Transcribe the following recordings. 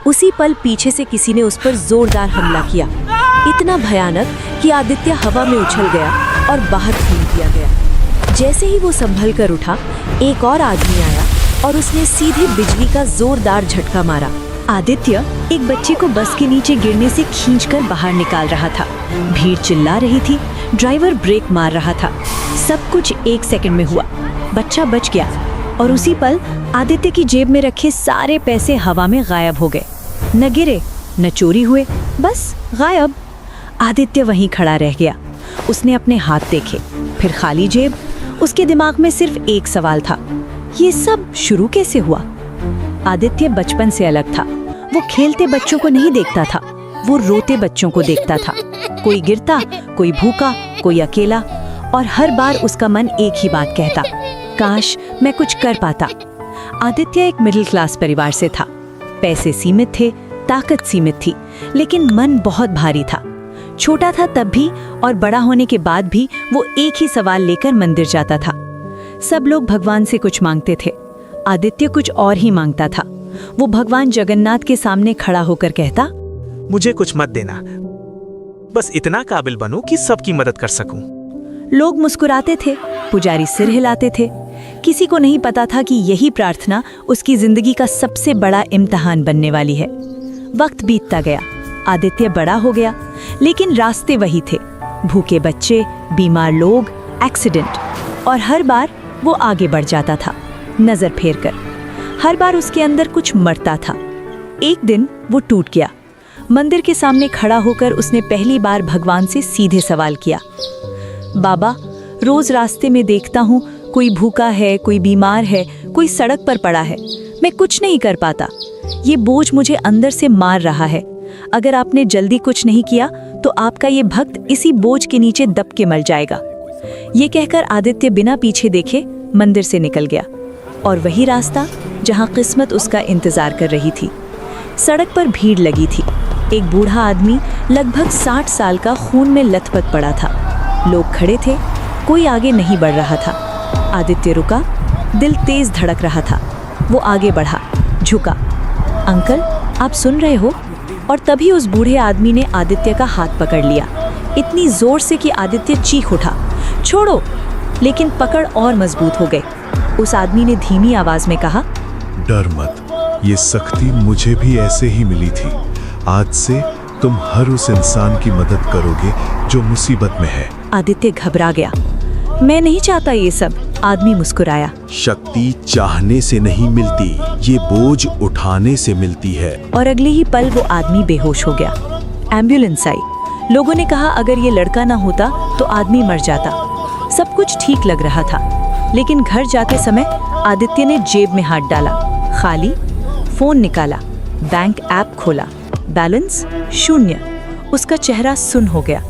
उसी पल पीछे से किसी ने उस पर जोरदार हमला किया, इतना भयानक कि आदित्य हवा में उछल गया और बाहर फेंक दिया गया। जैसे ही वो संभल कर उठा, एक और आदमी आया और उसने सीधे बिजली का जोरदार झटका मारा। आदित्य एक बच्चे को बस के नीचे गिरने से खींचकर बाहर निकाल रहा था। भीड़ चिल्ला रही थी, ड्राइवर ब्रेक मार रहा था। सब कुछ 1 सेकंड में हुआ। बच्चा बच गया और उसी पल आदित्य की जेब में रखे सारे पैसे हवा में गायब हो गए। न गिरे, न चोरी हुए, बस गायब। आदित्य वहीं खड़ा रह गया। उसने अपने हाथ देखे, फिर खाली जेब। उसके दिमाग में सिर्फ एक सवाल था, ये सब शुरू कैसे हुआ? आदित्य बचपन से अलग था। वो खेलते बच्चों को नहीं देखता था, वो रोते बच्चों को देखता था। कोई गिरता, कोई भूखा, कोई अकेला, और हर बार उसका मन एक ही बात कहता, काश मैं कुछ कर पाता। आदित्य एक मिडिल क्लास परिवार से था। पैसे सीमित थे, ताकत सीमित थी, लेकिन मन बहुत भारी था। छोटा था तब भी और बड़ा होने के बाद भी वो एक ही सवाल लेकर मंदिर जाता था। सब लोग भगवान से कुछ मांगते थे, आदित्य कुछ और ही मांगता था। वो भगवान जगन्नाथ के सामने खड़ा होकर कहता, मुझे कुछ मत देना, बस इतना काबिल बनूं कि सबकी मदद कर सकूं। लोग मुस्कुराते थे, पुजारी सिर हिलाते थे। किसी को नहीं पता था कि यही प्रार्थना उसकी जिंदगी का सबसे बड़ा इम्तिहान बनने वाली है। वक्त बीतता गया, आदित्य बड़ा हो गया, लेकिन रास्ते वही थे। भूखे बच्चे, बीमार लोग, एक्सीडेंट, और हर बार वो आगे बढ़ जाता था, नजर फेर कर। हर बार उसके अंदर कुछ मरता था। एक दिन वो टूट गया। मंदिर के सामने खड़ा होकर उसने पहली बार भगवान से सीधे सवाल किया, बाबा, रोज रास्ते में देखता हूँ कोई भूखा है, कोई बीमार है, कोई सड़क पर पड़ा है। मैं कुछ नहीं कर पाता। ये बोझ मुझे अंदर से मार रहा है। अगर आपने जल्दी कुछ नहीं किया तो आपका ये भक्त इसी बोझ के नीचे दब के मर जाएगा। ये कहकर आदित्य बिना पीछे देखे मंदिर से निकल गया, और वही रास्ता जहाँ किस्मत उसका इंतजार कर रही थी। सड़क पर भीड़ लगी थी। एक बूढ़ा आदमी लगभग 60 साल का खून में लथपथ पड़ा था। लोग खड़े थे, कोई आगे नहीं बढ़ रहा था। आदित्य रुका, दिल तेज धड़क रहा था। वो आगे बढ़ा, झुका। अंकल, आप सुन रहे हो? और तभी उस बूढ़े आदमी ने आदित्य का हाथ पकड़ लिया, इतनी जोर से कि आदित्य चीख उठा, छोड़ो! लेकिन पकड़ और मजबूत हो गई। उस आदमी ने धीमी आवाज में कहा, डर मत, ये सख्ती मुझे भी ऐसे ही मिली थी। आज से तुम हर उस इंसान की मदद करोगे जो मुसीबत में है। आदित्य घबरा गया। मैं नहीं चाहता ये सब। आदमी मुस्कुराया। शक्ति चाहने से नहीं मिलती, ये बोझ उठाने से मिलती है। और अगले ही पल वो आदमी बेहोश हो गया। एम्बुलेंस आई। लोगों ने कहा अगर ये लड़का ना होता तो आदमी मर जाता। सब कुछ ठीक लग रहा था, लेकिन घर जाते समय आदित्य ने जेब में हाथ डाला, खाली। फोन निकाला, बैंक ऐप खोला, बैलेंस 0। उसका चेहरा सुन्न हो गया।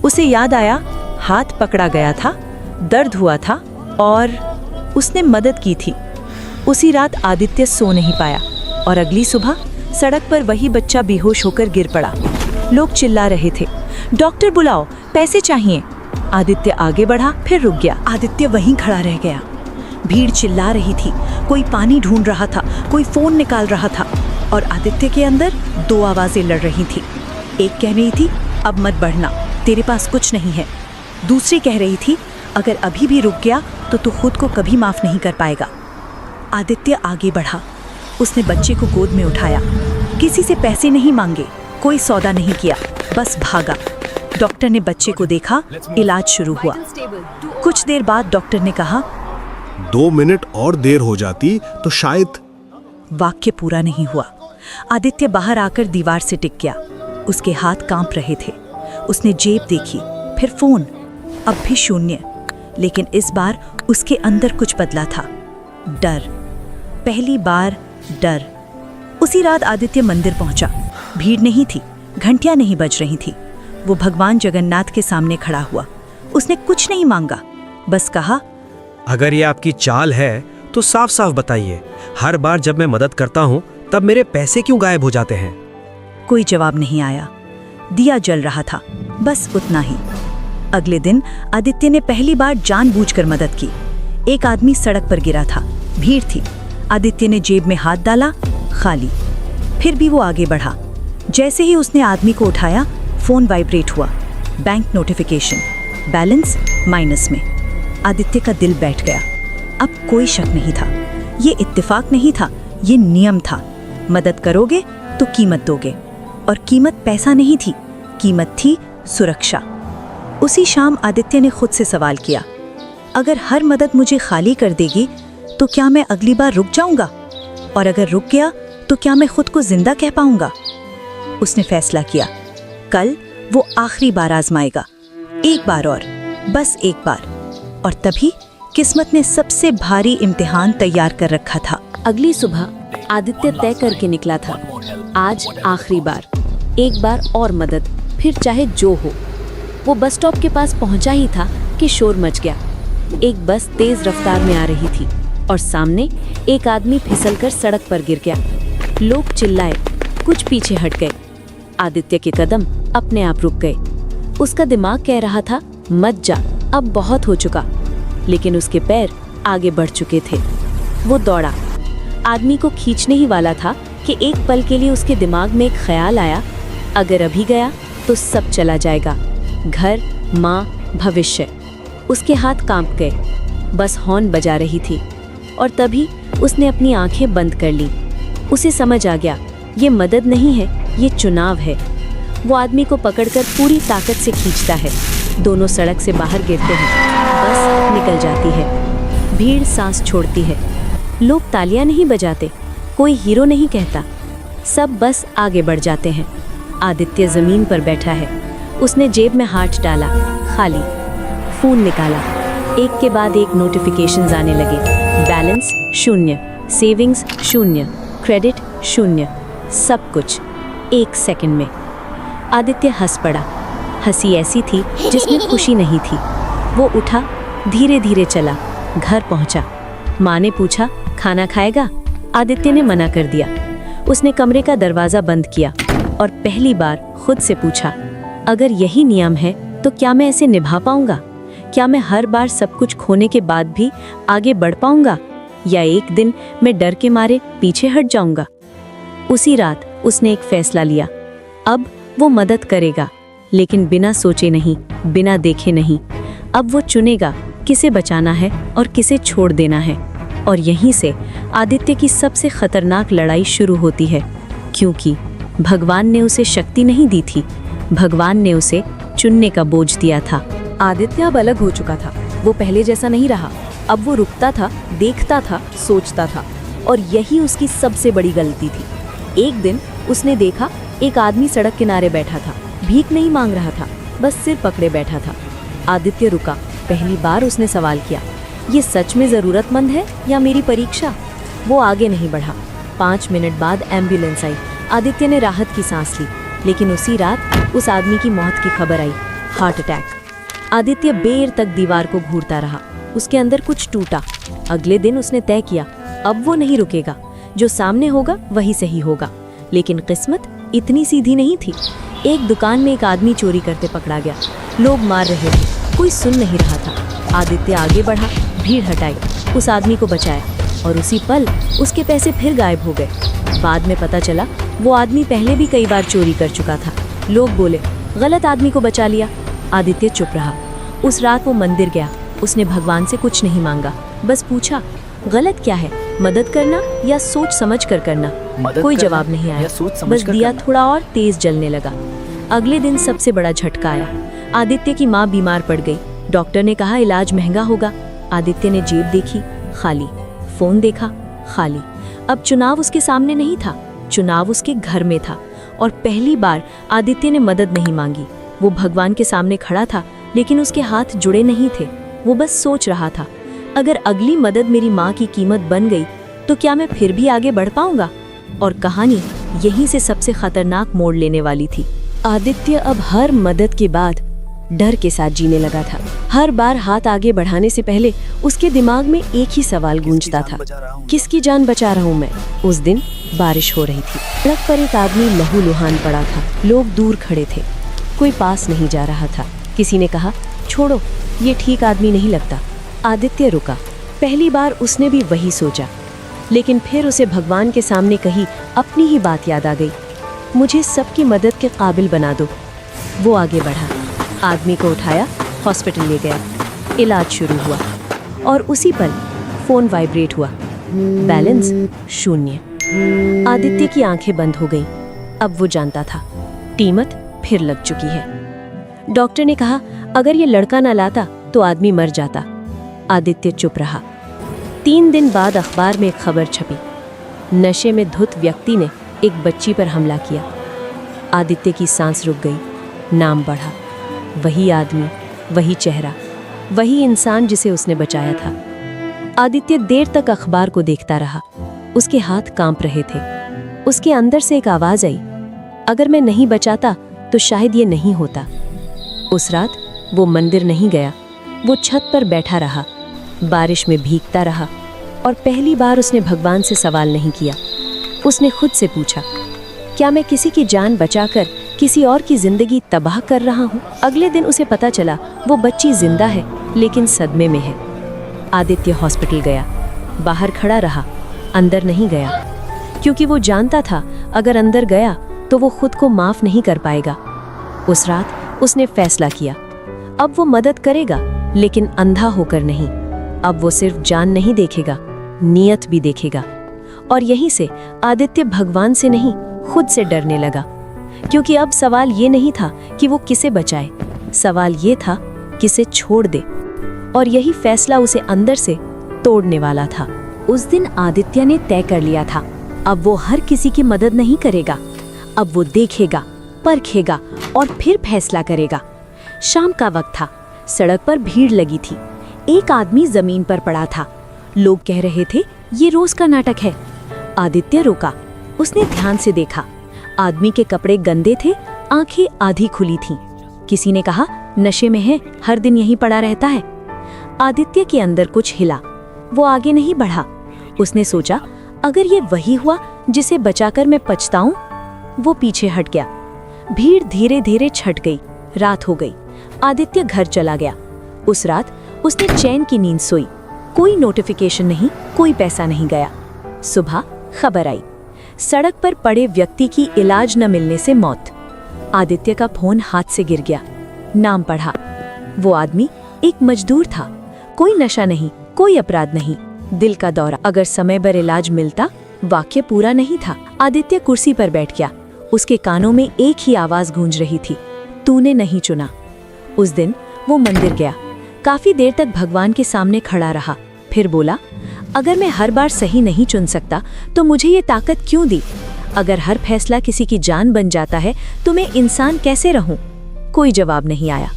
उसे याद आया, हाथ पकड़ा गया था, दर्द हुआ था और उसने मदद की थी। उसी रात आदित्य सो नहीं पाया और अगली सुबह सड़क पर वही बच्चा बेहोश होकर गिर पड़ा। लोग चिल्ला रहे थे, डॉक्टर बुलाओ, पैसे चाहिए। आदित्य आगे बढ़ा, फिर रुक गया। आदित्य वहीं खड़ा रह गया। भीड़ चिल्ला रही थी, कोई पानी ढूंढ रहा था, कोई फोन निकाल रहा था, और आदित्य के अंदर 2 आवाजें लड़ रही थी। एक कह रही थी, अब मत बढ़ना, तेरे पास कुछ नहीं है। दूसरी कह रही थी, अगर अभी भी रुक गया तो तू खुद को कभी माफ नहीं कर पाएगा। आदित्य आगे बढ़ा। उसने बच्चे को गोद में उठाया। किसी से पैसे नहीं मांगे, कोई सौदा नहीं किया, बस भागा। डॉक्टर ने बच्चे को देखा, इलाज शुरू हुआ। कुछ देर बाद डॉक्टर ने कहा, 2 मिनट और देर हो जाती तो शायद। वाक्य पूरा नहीं हुआ। आदित्य बाहर आकर दीवार से टिक गया। उसके हाथ कांप रहे थे। उसने जेब देखी, फिर फोन, अब भी 0। लेकिन इस बार उसके अंदर कुछ बदला था, डर। पहली बार डर। उसी रात आदित्य मंदिर पहुंचा। भीड़ नहीं थी, घंटियां नहीं बज रही थी। वो भगवान जगन्नाथ के सामने खड़ा हुआ। उसने कुछ नहीं मांगा, बस कहा, अगर ये आपकी चाल है तो साफ साफ बताइए, हर बार जब मैं मदद करता हूँ तब मेरे पैसे क्यों गायब हो जाते हैं? कोई जवाब नहीं आया। दिया जल रहा था, बस उतना ही। अगले दिन आदित्य ने पहली बार जानबूझकर मदद की। एक आदमी सड़क पर गिरा था, भीड़ थी। आदित्य ने जेब में हाथ डाला, खाली। फिर भी वो आगे बढ़ा। जैसे ही उसने आदमी को उठाया, फोन वाइब्रेट हुआ। बैंक नोटिफिकेशन, बैलेंस माइनस में। आदित्य का दिल बैठ गया। अब कोई शक नहीं था, ये इत्तेफाक नहीं था, ये नियम था। मदद करोगे तो कीमत दोगे, और कीमत पैसा नहीं थी, कीमत थी सुरक्षा। उसी शाम आदित्य ने खुद से सवाल किया, अगर हर मदद मुझे खाली कर देगी तो क्या मैं अगली बार रुक जाऊंगा? और अगर रुक गया तो क्या मैं खुद को जिंदा कह पाऊंगा? उसने फैसला किया, कल वो आखिरी बार आजमाएगा, एक बार और, बस एक बार। और तभी किस्मत ने सबसे भारी इम्तिहान तैयार कर रखा था। अगली सुबह आदित्य तय करके निकला था, आज आखिरी बार, एक बार और मदद, फिर चाहे जो हो। वो बस स्टॉप के पास पहुंचा ही था कि शोर मच गया। एक बस तेज रफ्तार में आ रही थी और सामने एक आदमी फिसलकर सड़क पर गिर गया। लोग चिल्लाए, कुछ पीछे हट गए। आदित्य के कदम अपने आप रुक गए। उसका दिमाग कह रहा था, मत जा, अब बहुत हो चुका, लेकिन उसके पैर आगे बढ़ चुके थे। वो दौड़ा, आदमी को खींचने ही वाला था कि एक पल के लिए उसके दिमाग में एक ख्याल आया, अगर अभी गया तो सब चला जाएगा, घर, माँ, भविष्य। उसके हाथ कांप गए। बस हॉर्न बजा रही थी और तभी उसने अपनी आंखें बंद कर ली। उसे समझ आ गया, ये मदद नहीं है, ये चुनाव है। वो आदमी को पकड़कर पूरी ताकत से खींचता है। दोनों सड़क से बाहर गिरते हैं। बस निकल जाती है। भीड़ सांस छोड़ती है। लोग तालियां नहीं बजाते, कोई हीरो नहीं कहता, सब बस आगे बढ़ जाते हैं। आदित्य जमीन पर बैठा है। उसने जेब में हाथ डाला, खाली। फोन निकाला, एक के बाद एक नोटिफिकेशंस आने लगे। बैलेंस 0, सेविंग्स 0, क्रेडिट 0, सब कुछ एक सेकंड में। आदित्य हंस पड़ा। हंसी ऐसी थी जिसमें खुशी नहीं थी। वो उठा, धीरे धीरे चला, घर पहुंचा। माँ ने पूछा, खाना खाएगा? आदित्य ने मना कर दिया। उसने कमरे का दरवाजा बंद किया और पहली बार खुद से पूछा, अगर यही नियम है तो क्या मैं इसे निभा पाऊंगा? क्या मैं हर बार सब कुछ खोने के बाद भी आगे बढ़ पाऊंगा, या एक दिन मैं डर के मारे पीछे हट जाऊंगा? उसी रात उसने एक फैसला लिया। अब वो मदद करेगा, लेकिन बिना सोचे नहीं, बिना देखे नहीं। अब वो चुनेगा किसे बचाना है और किसे छोड़ देना है। और यहीं से आदित्य की सबसे खतरनाक लड़ाई शुरू होती है, क्योंकि भगवान ने उसे शक्ति नहीं दी थी, भगवान ने उसे चुनने का बोझ दिया था। आदित्य अब अलग हो चुका था। वो पहले जैसा नहीं रहा। अब वो रुकता था, देखता था, सोचता था, और यही उसकी सबसे बड़ी गलती थी। एक दिन उसने देखा, एक आदमी सड़क किनारे बैठा था, भीख नहीं मांग रहा था, बस सिर पकड़े बैठा था। आदित्य रुका। पहली बार उसने सवाल किया, ये सच में जरूरतमंद है या मेरी परीक्षा? वो आगे नहीं बढ़ा। 5 मिनट बाद एम्बुलेंस आई। आदित्य ने राहत की सांस ली, लेकिन उसी रात उस आदमी की मौत की खबर आई, हार्ट अटैक। आदित्य देर तक दीवार को घूरता रहा। उसके अंदर कुछ टूटा। अगले दिन उसने तय किया, अब वो नहीं रुकेगा, जो सामने होगा वही सही होगा। लेकिन किस्मत इतनी सीधी नहीं थी। एक दुकान में एक आदमी चोरी करते पकड़ा गया। लोग मार रहे थे, कोई सुन नहीं रहा था। आदित्य आगे बढ़ा, भीड़ हटाई, उस आदमी को बचाया, और उसी पल उसके पैसे फिर गायब हो गए। बाद में पता चला वो आदमी पहले भी कई बार चोरी कर चुका था। लोग बोले, गलत आदमी को बचा लिया। आदित्य चुप रहा। उस रात वो मंदिर गया। उसने भगवान से कुछ नहीं मांगा, बस पूछा, गलत क्या है, मदद करना या सोच समझ कर करना? कोई जवाब नहीं आया। बस दिया थोड़ा और तेज जलने लगा। अगले दिन सबसे बड़ा झटका आया। आदित्य की माँ बीमार पड़ गई। डॉक्टर ने कहा इलाज महंगा होगा। आदित्य ने जेब देखी, खाली। फोन देखा, खाली। अब चुनाव उसके सामने नहीं था, चुनाव उसके घर में था। और पहली बार आदित्य ने मदद नहीं मांगी। वो भगवान के सामने खड़ा था, लेकिन उसके हाथ जुड़े नहीं थे। वो बस सोच रहा था, अगर अगली मदद मेरी माँ की कीमत बन गई तो क्या मैं फिर भी आगे बढ़ पाऊंगा? और कहानी यहीं से सबसे खतरनाक मोड़ लेने वाली थी। आदित्य अब हर मदद के बाद डर के साथ जीने लगा था। हर बार हाथ आगे बढ़ाने से पहले उसके दिमाग में एक ही सवाल गूंजता था, किसकी जान बचा रहा हूं मैं? उस दिन बारिश हो रही थी। सड़क पर एक आदमी लहूलुहान पड़ा था। लोग दूर खड़े थे, कोई पास नहीं जा रहा था। किसी ने कहा, छोड़ो, ये ठीक आदमी नहीं लगता। आदित्य रुका। पहली बार उसने भी वही सोचा, लेकिन फिर उसे भगवान के सामने कही अपनी ही बात याद आ गई। मुझे सबकी मदद के काबिल बना दो। वो आगे बढ़ा, आदमी को उठाया, हॉस्पिटल ले गया। इलाज शुरू हुआ और उसी पल फोन वाइब्रेट हुआ। बैलेंस 0। आदित्य की आंखें बंद हो गईं। अब वो जानता था कीमत फिर लग चुकी है। डॉक्टर ने कहा अगर ये लड़का ना लाता तो आदमी मर जाता। आदित्य चुप रहा। 3 दिन बाद अखबार में एक खबर छपी। नशे में धुत व्यक्ति ने एक बच्ची पर हमला किया। आदित्य की सांस रुक गई। नाम बढ़ा। वही आदमी, वही चेहरा, वही इंसान जिसे उसने बचाया था। आदित्य देर तक अखबार को देखता रहा। उसके हाथ कांप रहे थे। उसके अंदर से एक आवाज आई, अगर मैं नहीं बचाता तो शायद ये नहीं होता। उस रात वो मंदिर नहीं गया। वो छत पर बैठा रहा, बारिश में भीगता रहा और पहली बार उसने भगवान से सवाल नहीं किया। उसने खुद से पूछा, क्या मैं किसी की जान बचाकर किसी और की जिंदगी तबाह कर रहा हूँ? अगले दिन उसे पता चला वो बच्ची जिंदा है लेकिन सदमे में है। आदित्य हॉस्पिटल गया, बाहर खड़ा रहा, अंदर नहीं गया, क्योंकि वो जानता था अगर अंदर गया तो वो खुद को माफ नहीं कर पाएगा। उस रात उसने फैसला किया, अब वो मदद करेगा लेकिन अंधा होकर नहीं। अब वो सिर्फ जान नहीं देखेगा, नियत भी देखेगा। और यहीं से आदित्य भगवान से नहीं खुद से डरने लगा, क्योंकि अब सवाल ये नहीं था कि वो किसे बचाए, सवाल ये था किसे छोड़ दे। और यही फैसला उसे अंदर से तोड़ने वाला था। उस दिन आदित्य ने तय कर लिया था, अब वो हर किसी की मदद नहीं करेगा। अब वो देखेगा, परखेगा और फिर फैसला करेगा। शाम का वक्त था, सड़क पर भीड़ लगी थी। एक आदमी जमीन पर पड़ा था। लोग कह रहे थे ये रोज का नाटक है। आदित्य रुका, उसने ध्यान से देखा। आदमी के कपड़े गंदे थे, आंखें आधी खुली थीं। किसी ने कहा नशे में है, हर दिन यहीं पड़ा रहता है। आदित्य के अंदर कुछ हिला। वो आगे नहीं बढ़ा। उसने सोचा अगर ये वही हुआ जिसे बचाकर मैं पछताऊं। वो पीछे हट गया। भीड़ धीरे धीरे छट गई। रात हो गई। आदित्य घर चला गया। उस रात उसने चैन की नींद सोई। कोई नोटिफिकेशन नहीं, कोई पैसा नहीं गया। सुबह खबर आई, सड़क पर पड़े व्यक्ति की इलाज न मिलने से मौत। आदित्य का फोन हाथ से गिर गया। नाम पढ़ा। वो आदमी एक मजदूर था। कोई नशा नहीं, कोई अपराध नहीं, दिल का दौरा। अगर समय पर इलाज मिलता, वाक्य पूरा नहीं था। आदित्य कुर्सी पर बैठ गया। उसके कानों में एक ही आवाज गूंज रही थी, तूने नहीं चुना। उस दिन वो मंदिर गया। काफी देर तक भगवान के सामने खड़ा रहा। फिर बोला, अगर मैं हर बार सही नहीं चुन सकता तो मुझे ये ताकत क्यों दी? अगर हर फैसला किसी की जान बन जाता है तो मैं इंसान कैसे रहूं? कोई जवाब नहीं आया।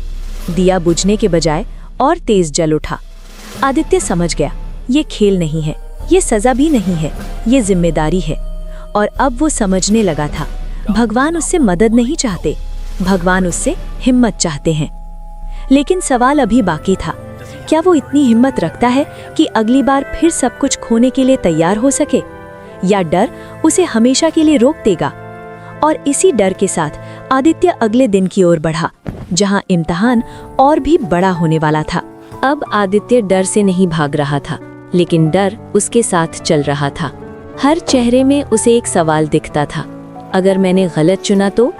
दिया बुझने के बजाय और तेज जल उठा। आदित्य समझ गया, ये खेल नहीं है, ये सजा भी नहीं है, ये जिम्मेदारी है। और अब वो समझने लगा था, भगवान उससे मदद नहीं चाहते, भगवान उससे हिम्मत चाहते हैं। लेकिन सवाल अभी बाकी था, क्या वो इतनी हिम्मत रखता है कि अगली बार फिर सब कुछ खोने के लिए तैयार हो सके, या डर उसे हमेशा के लिए रोक देगा? और इसी डर के साथ आदित्य अगले दिन की ओर बढ़ा, जहां इम्तिहान और भी बड़ा होने वाला था। अब आदित्य डर से नहीं भाग रहा था, लेकिन डर उसके साथ चल रहा था। हर चेहरे में उसे एक सवाल दिखता था, अगर मैंने गलत चुना तो?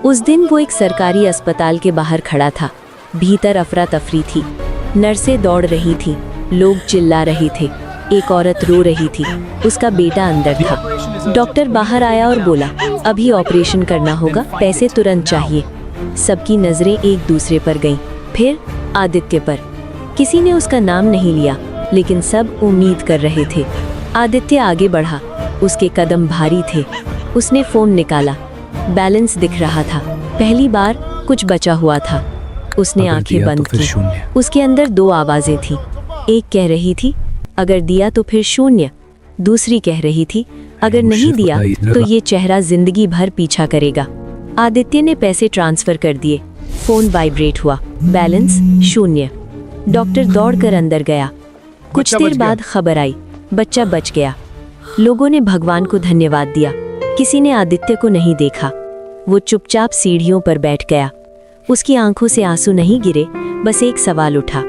उस दिन वो एक सरकारी अस्पताल के बाहर खड़ा था। भीतर अफरा तफरी थी, नर्सें दौड़ रही थी, लोग चिल्ला रहे थे, एक औरत रो रही थी, उसका बेटा अंदर था। डॉक्टर बाहर आया और बोला, अभी ऑपरेशन करना होगा, पैसे तुरंत चाहिए। सबकी नजरें एक दूसरे पर गईं, फिर आदित्य पर। किसी ने उसका नाम नहीं लिया, लेकिन सब उम्मीद कर रहे थे। आदित्य आगे बढ़ा, उसके कदम भारी थे। उसने फोन निकाला, बैलेंस दिख रहा था। पहली बार कुछ बचा हुआ था। उसने आंखें बंद की। उसके अंदर 2 आवाजें थीं। एक कह रही थी, अगर दिया तो फिर शून्य। दूसरी कह रही थी, अगर नहीं दिया तो ये चेहरा जिंदगी भर पीछा करेगा। आदित्य ने पैसे ट्रांसफर कर दिए। फोन वाइब्रेट हुआ, बैलेंस 0। डॉक्टर दौड़कर अंदर गया। कुछ देर बाद खबर आई, बच्चा बच गया। लोगों ने भगवान को धन्यवाद दिया। किसी ने आदित्य को नहीं देखा। वो चुपचाप सीढ़ियों पर बैठ गया। उसकी आंखों से आंसू नहीं गिरे, बस एक सवाल उठा,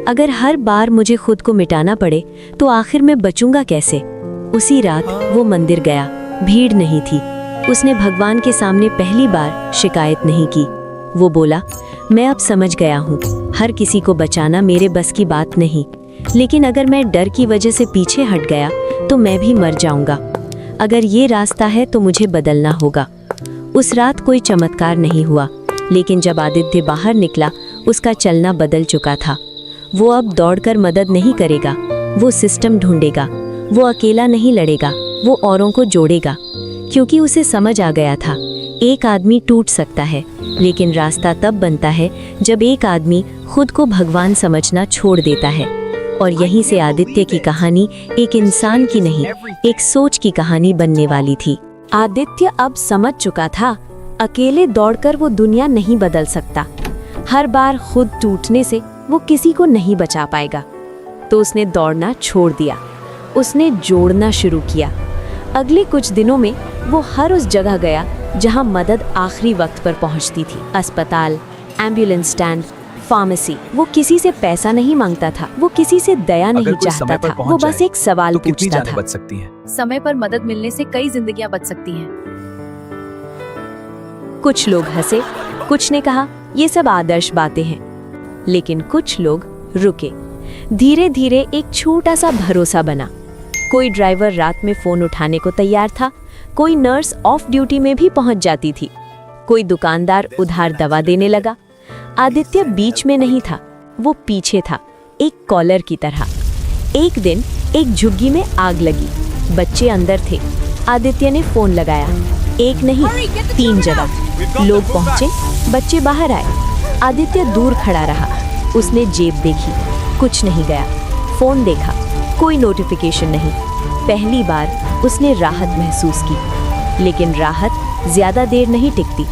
अगर हर बार मुझे खुद को मिटाना पड़े तो आखिर में बचूंगा कैसे? उसी रात वो मंदिर गया। भीड़ नहीं थी। उसने भगवान के सामने पहली बार शिकायत नहीं की। वो बोला, मैं अब समझ गया हूँ, हर किसी को बचाना मेरे बस की बात नहीं, लेकिन अगर मैं डर की वजह से पीछे हट गया तो मैं भी मर जाऊंगा। अगर ये रास्ता है तो मुझे बदलना होगा। उस रात कोई चमत्कार नहीं हुआ, लेकिन जब आदित्य बाहर निकला उसका चलना बदल चुका था। वो अब दौड़कर मदद नहीं करेगा, वो सिस्टम ढूंढेगा। वो अकेला नहीं लड़ेगा, वो औरों को जोड़ेगा, क्योंकि उसे समझ आ गया था एक आदमी टूट सकता है, लेकिन रास्ता तब बनता है जब एक आदमी खुद को भगवान समझना छोड़ देता है। और यहीं से आदित्य की कहानी एक इंसान की नहीं, एक सोच की कहानी बनने वाली थी। आदित्य अब समझ चुका था, अकेले दौड़कर वो दुनिया नहीं बदल सकता। हर बार खुद टूटने से वो किसी को नहीं बचा पाएगा। तो उसने दौड़ना छोड़ दिया, उसने जोड़ना शुरू किया। अगले कुछ दिनों में वो हर उस जगह गया जहां मदद आखिरी वक्त पर पहुंचती थी। अस्पताल, एम्बुलेंस स्टैंड, फार्मेसी। वो किसी से पैसा नहीं मांगता था, वो किसी से दया नहीं चाहता था, वो बस एक सवाल पूछता था। बच सकती हैं। समय पर मदद मिलने से कई जिंदगियां बच सकती हैं। कुछ लोग हंसे, कुछ ने कहा ये सब आदर्श बातें हैं, लेकिन कुछ लोग रुके। धीरे धीरे एक छोटा सा भरोसा बना। कोई ड्राइवर रात में फोन उठाने को तैयार था, कोई नर्स ऑफ ड्यूटी में भी पहुंच जाती थी, कोई दुकानदार उधार दवा देने लगा। आदित्य बीच में नहीं था, वो पीछे था, एक कॉलर की तरह। एक दिन एक झुग्गी में आग लगी, बच्चे अंदर थे। आदित्य ने फोन लगाया, एक नहीं 3 जगह। लोग पहुंचे, बच्चे बाहर आए। आदित्य दूर खड़ा रहा। उसने जेब देखी, कुछ नहीं गया। फोन देखा, कोई नोटिफिकेशन नहीं। पहली बार उसने राहत महसूस की, लेकिन राहत ज्यादा देर नहीं टिकती।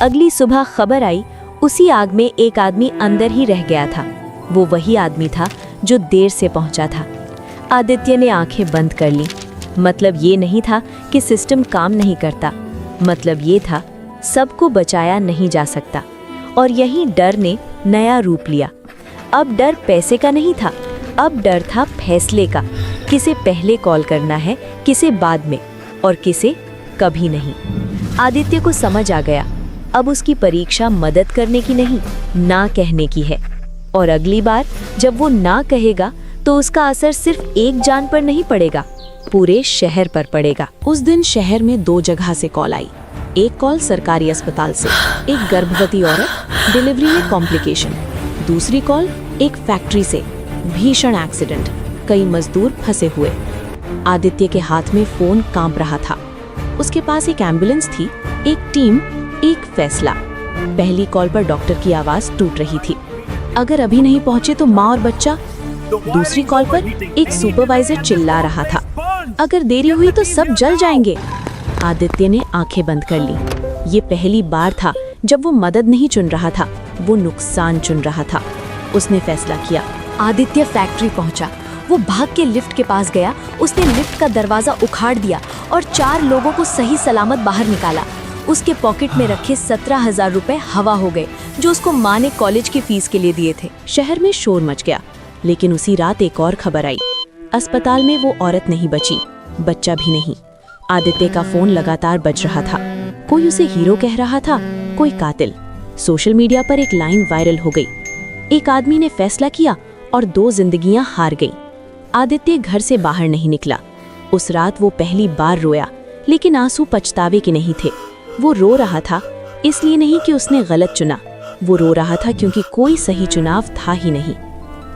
अगली सुबह खबर आई, उसी आग में एक आदमी अंदर ही रह गया था। वो वही आदमी था जो देर से पहुंचा था। आदित्य ने आंखें बंद कर ली। मतलब ये नहीं था कि सिस्टम काम नहीं करता, मतलब ये था सबको बचाया नहीं जा सकता। और यही डर ने नया रूप लिया। अब डर पैसे का नहीं था, अब डर था फैसले का। किसे पहले कॉल करना है, किसे बाद में, और किसे कभी नहीं। आदित्य को समझ आ गया, अब उसकी परीक्षा मदद करने की नहीं, ना कहने की है। और अगली बार जब वो ना कहेगा तो उसका असर सिर्फ एक जान पर नहीं पड़ेगा, पूरे शहर पर पड़ेगा। उस दिन शहर में 2 जगह से कॉल आई। एक कॉल सरकारी अस्पताल से, एक गर्भवती औरत, डिलीवरी में कॉम्प्लिकेशन। दूसरी कॉल एक फैक्ट्री से, भीषण एक्सीडेंट, कई मजदूर फंसे हुए। आदित्य के हाथ में फोन कांप रहा था। उसके पास एक एम्बुलेंस थी, एक टीम, एक फैसला। पहली कॉल पर डॉक्टर की आवाज टूट रही थी, अगर अभी नहीं पहुंचे तो माँ और बच्चा। दूसरी कॉल पर एक सुपरवाइजर चिल्ला रहा था, अगर देरी हुई तो सब जल जाएंगे। आदित्य ने आंखें बंद कर ली। ये पहली बार था जब वो मदद नहीं चुन रहा था, वो नुकसान चुन रहा था। उसने फैसला किया। आदित्य फैक्ट्री पहुंचा। वो भाग के लिफ्ट के पास गया। उसने लिफ्ट का दरवाजा उखाड़ दिया और 4 लोगों को सही सलामत बाहर निकाला। उसके पॉकेट में रखे 17,000 रुपए हवा हो गए, जो उसको माँ ने कॉलेज की फीस के लिए दिए थे। शहर में शोर मच गया, लेकिन उसी रात एक और खबर आई। अस्पताल में वो औरत नहीं बची, बच्चा भी नहीं। आदित्य का फोन लगातार बज रहा था। कोई उसे हीरो कह रहा था, कोई कातिल। सोशल मीडिया पर एक लाइन वायरल हो गई, एक आदमी ने फैसला किया और 2 जिंदगियां हार गईं। आदित्य घर से बाहर नहीं निकला। उस रात वो पहली बार रोया, लेकिन आंसू पछतावे के नहीं थे। वो रो रहा था इसलिए नहीं कि उसने गलत चुना, वो रो रहा था क्योंकि कोई सही चुनाव था ही नहीं।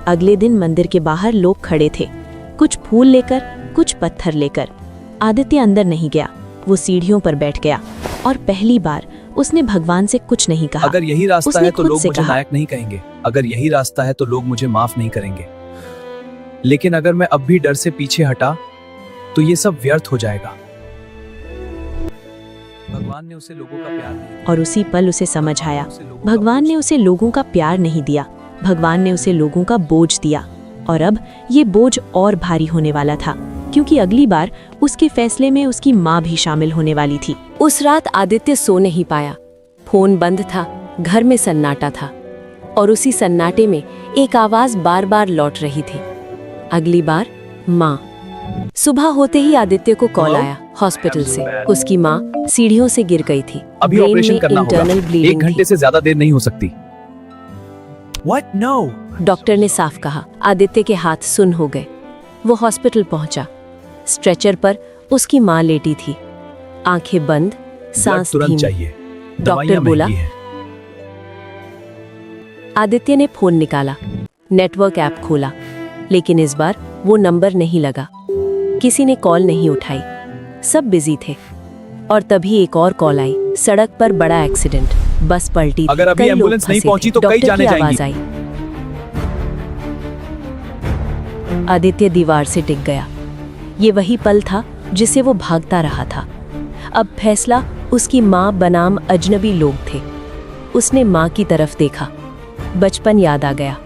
अगले दिन मंदिर के बाहर लोग खड़े थे, कुछ फूल लेकर, कुछ पत्थर लेकर। आदित्य अंदर नहीं गया, वो सीढ़ियों पर बैठ गया और पहली बार उसने भगवान से कुछ नहीं कहा। अगर यही रास्ता उसने है तो खुद लोग से मुझे कहा, नायक नहीं कहेंगे, अगर यही रास्ता है तो लोग मुझे माफ नहीं करेंगे, लेकिन अगर मैं अब भी डर से पीछे हटा तो ये सब व्यर्थ हो जाएगा। भगवान ने उसे लोगों का प्यार दिया। और उसी पल उसे समझ आया, भगवान ने उसे लोगों का प्यार नहीं दिया, भगवान ने उसे लोगों का बोझ दिया। और अब ये बोझ और भारी होने वाला था, क्योंकि अगली बार उसके फैसले में उसकी माँ भी शामिल होने वाली थी। उस रात आदित्य सो नहीं पाया। फोन बंद था, घर में सन्नाटा था, और उसी सन्नाटे में एक आवाज बार बार लौट रही थी, अगली बार माँ, सुबह होते ही आदित्य को कॉल आया हॉस्पिटल से। उसकी माँ सीढ़ियों से गिर गई थी। अभी ब्रेन ऑपरेशन में करना होगा। इंटरनल 1 ब्लीडिंग घंटे थी। से ज्यादा देर नहीं हो सकती। What? No. डॉक्टर ने साफ कहा। आदित्य के हाथ सुन्न हो गए। वो हॉस्पिटल पहुंचा। स्ट्रेचर पर उसकी माँ लेटी थी, आंखें बंद, सांस तुरंत धीमी। चाहिए। डॉक्टर दवाइयां बोला। महंगी हैं। आदित्य ने फोन निकाला, नेटवर्क ऐप खोला, लेकिन इस बार वो नंबर नहीं लगा। किसी ने कॉल नहीं उठाई, सब बिजी थे। और तभी एक और कॉल आई। सड़क पर बड़ा एक्सीडेंट, बस पलटी थी, अगर अभी कई लोग एम्बुलेंस नहीं फंसे पहुंची थे। तो कई डॉक्टर जाने की आवाज जाएंगी। आई। आदित्य दीवार से टिक गया। ये वही पल था जिसे वो भागता रहा था। अब फैसला उसकी माँ बनाम अजनबी लोग थे। उसने माँ की तरफ देखा। बचपन याद आ गया।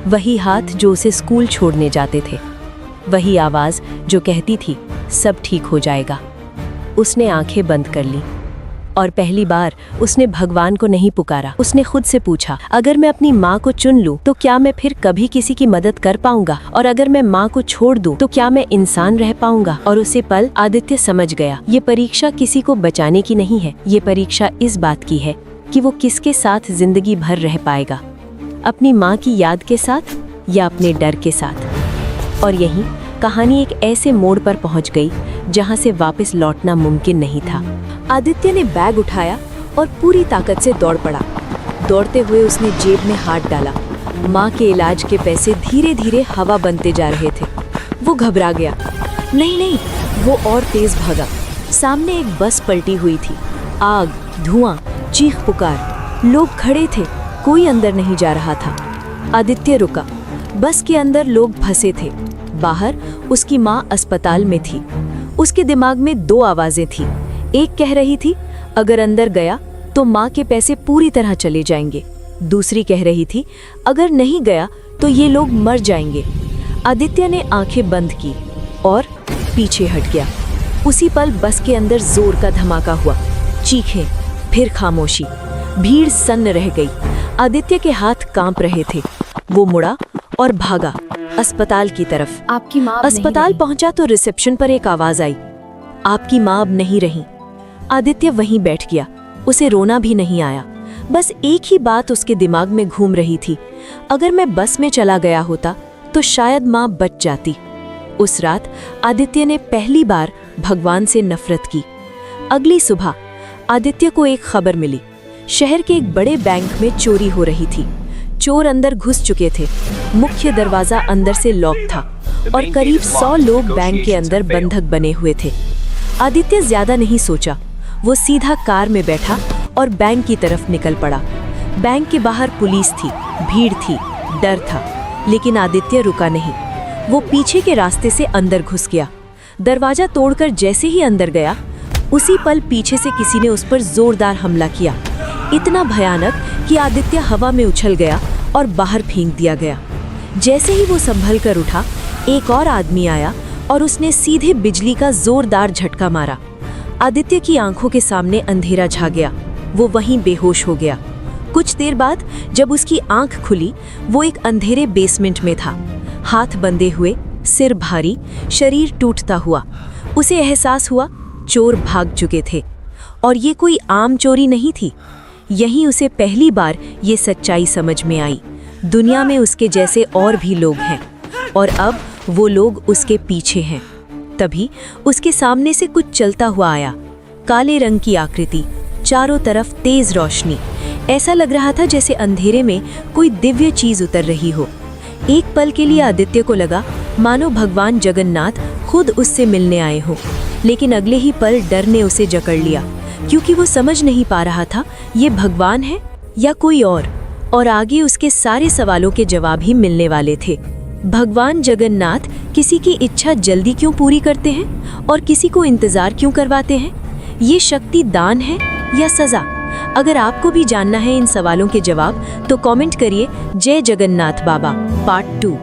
वही हाथ जो उसे स्कूल छोड़ने जाते थे, वही आवाज जो कहती थी सब ठीक हो जाएगा। उसने आंखें बंद कर ली और पहली बार उसने भगवान को नहीं पुकारा। उसने खुद से पूछा, अगर मैं अपनी माँ को चुन लूं तो क्या मैं फिर कभी किसी की मदद कर पाऊंगा? और अगर मैं माँ को छोड़ दूं तो क्या मैं इंसान रह पाऊंगा? और उसी पल आदित्य समझ गया, ये परीक्षा किसी को बचाने की नहीं है। ये परीक्षा इस बात की है कि वो किसके साथ जिंदगी भर रह पाएगा, अपनी माँ की याद के साथ या अपने डर के साथ। और यहीं कहानी एक ऐसे मोड़ पर पहुंच गई जहां से वापस लौटना मुमकिन नहीं था। आदित्य ने बैग उठाया और पूरी ताकत से दौड़ पड़ा। दौड़ते हुए उसने जेब में हाथ डाला। माँ के इलाज के पैसे धीरे धीरे हवा बनते जा रहे थे। वो घबरा गया। नहीं, वो और तेज भागा। सामने एक बस पलटी हुई थी। आग, धुआं, चीख पुकार, लोग खड़े थे, कोई अंदर नहीं जा रहा था। आदित्य रुका। बस के अंदर लोग फंसे थे, बाहर उसकी माँ अस्पताल में थी। उसके दिमाग में 2 आवाजें थी। एक कह रही थी अगर अंदर गया तो माँ के पैसे पूरी तरह चले जाएंगे। दूसरी कह रही थी अगर नहीं गया तो ये लोग मर जाएंगे। आदित्य ने आंखें बंद की और पीछे हट गया। उसी पल बस के अंदर जोर का धमाका हुआ। चीखें, फिर खामोशी। भीड़ सन्न रह गई। आदित्य के हाथ कांप रहे थे। वो मुड़ा और भागा अस्पताल की तरफ। आपकी माँ अब नहीं अस्पताल रही। पहुंचा तो रिसेप्शन पर एक आवाज आई, आपकी माँ अब नहीं रही। आदित्य वहीं बैठ गया। उसे रोना भी नहीं आया। बस एक ही बात उसके दिमाग में घूम रही थी, अगर मैं बस में चला गया होता तो शायद माँ बच जाती। उस रात आदित्य ने पहली बार भगवान से नफरत की। अगली सुबह आदित्य को एक खबर मिली। शहर के एक बड़े बैंक में चोरी हो रही थी। चोर अंदर घुस चुके थे। मुख्य दरवाजा अंदर से लॉक था और करीब 100 लोग बैंक के अंदर बंधक बने हुए थे। आदित्य ज्यादा नहीं सोचा। वो सीधा कार में बैठा और बैंक की तरफ निकल पड़ा। बैंक के बाहर पुलिस थी, भीड़ थी, डर था, लेकिन आदित्य रुका नहीं। वो पीछे के रास्ते से अंदर घुस गया। दरवाजा तोड़कर जैसे ही अंदर गया, उसी पल पीछे से किसी ने उस पर जोरदार हमला किया, इतना भयानक कि आदित्य हवा में उछल गया और बाहर फेंक दिया गया। जैसे ही वो संभल कर उठा, एक और आदमी आया और उसने सीधे बिजली का जोरदार झटका मारा। आदित्य की आंखों के सामने अंधेरा छा गया। वो वहीं बेहोश हो गया। कुछ देर बाद जब उसकी आंख खुली, वो एक अंधेरे बेसमेंट में था, हाथ बंधे हुए, सिर भारी, शरीर टूटता हुआ। उसे एहसास हुआ चोर भाग चुके थे और ये कोई आम चोरी नहीं थी। यहीं उसे पहली बार ये सच्चाई समझ में आई, दुनिया में उसके जैसे और भी लोग हैं और अब वो लोग उसके पीछे हैं। तभी उसके सामने से कुछ चलता हुआ आया, काले रंग की आकृति, चारों तरफ तेज रोशनी। ऐसा लग रहा था जैसे अंधेरे में कोई दिव्य चीज उतर रही हो। एक पल के लिए आदित्य को लगा मानो भगवान जगन्नाथ खुद उससे मिलने आए हो, लेकिन अगले ही पल डर ने उसे जकड़ लिया, क्योंकि वो समझ नहीं पा रहा था ये भगवान है या कोई और आगे उसके सारे सवालों के जवाब ही मिलने वाले थे। भगवान जगन्नाथ किसी की इच्छा जल्दी क्यों पूरी करते हैं और किसी को इंतजार क्यों करवाते हैं? ये शक्ति दान है या सजा? अगर आपको भी जानना है इन सवालों के जवाब तो कमेंट करिए जय जगन्नाथ बाबा पार्ट 2।